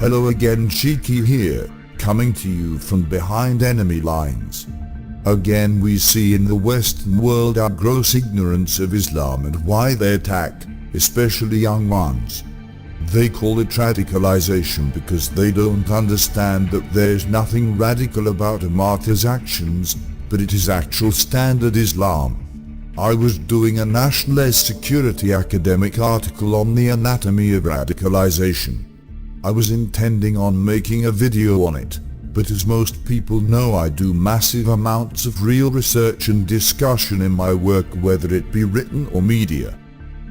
Hello again, Cheeky here, coming to you from behind enemy lines. Again we see in the Western world our gross ignorance of Islam and why they attack, especially young ones. They call it radicalization because they don't understand that there's nothing radical about a martyr's actions, but it is actual standard Islam. I was doing a national security academic article on the anatomy of radicalization. I was intending on making a video on it, but as most people know, I do massive amounts of real research and discussion in my work, whether it be written or media.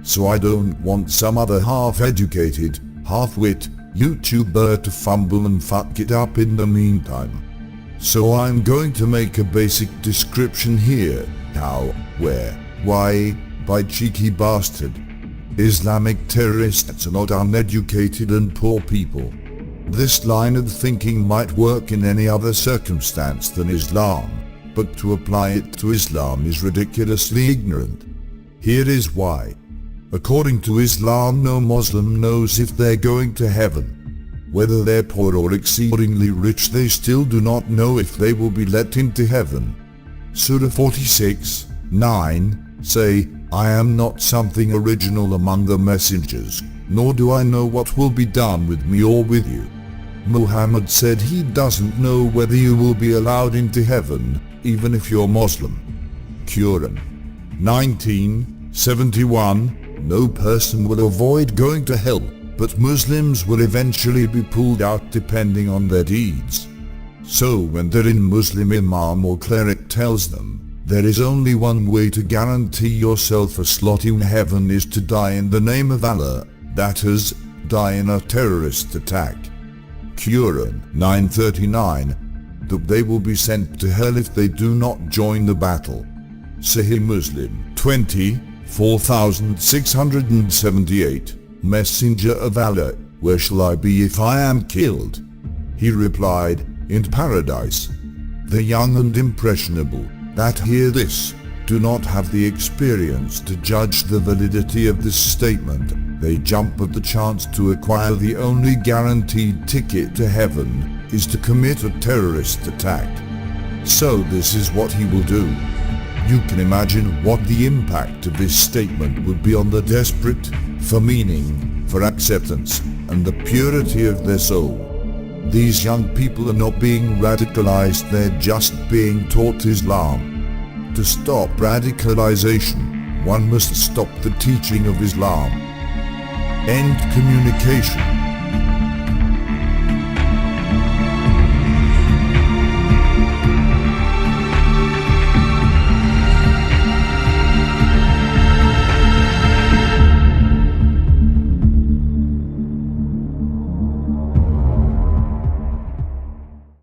So I don't want some other half-educated, half-wit YouTuber to fumble and fuck it up in the meantime. So I'm going to make a basic description here: how, where, why, by cheeky bastard. Islamic terrorists are not uneducated and poor people. This line of thinking might work in any other circumstance than Islam, but to apply it to Islam is ridiculously ignorant. Here is why. According to Islam, no Muslim knows if they're going to heaven. Whether they're poor or exceedingly rich, they still do not know if they will be let into heaven. Surah 46:9 say, "I am not something original among the messengers, nor do I know what will be done with me or with you." Muhammad said he doesn't know whether you will be allowed into heaven, even if you're Muslim. Quran 19:71, no person will avoid going to hell, but Muslims will eventually be pulled out depending on their deeds. So when their Muslim imam or cleric tells them, there is only one way to guarantee yourself a slot in heaven is to die in the name of Allah, that is, die in a terrorist attack. Quran 9:39, that they will be sent to hell if they do not join the battle. Sahih Muslim 24,678, Messenger of Allah, where shall I be if I am killed? He replied, in paradise. The young and impressionable that hear this do not have the experience to judge the validity of this statement. They jump at the chance to acquire the only guaranteed ticket to heaven is to commit a terrorist attack. So this is what he will do. You can imagine what the impact of this statement would be on the desperate for meaning, for acceptance, and the purity of their soul. These young people are not being radicalized, they're just being taught Islam. To stop radicalization, one must stop the teaching of Islam. End communication.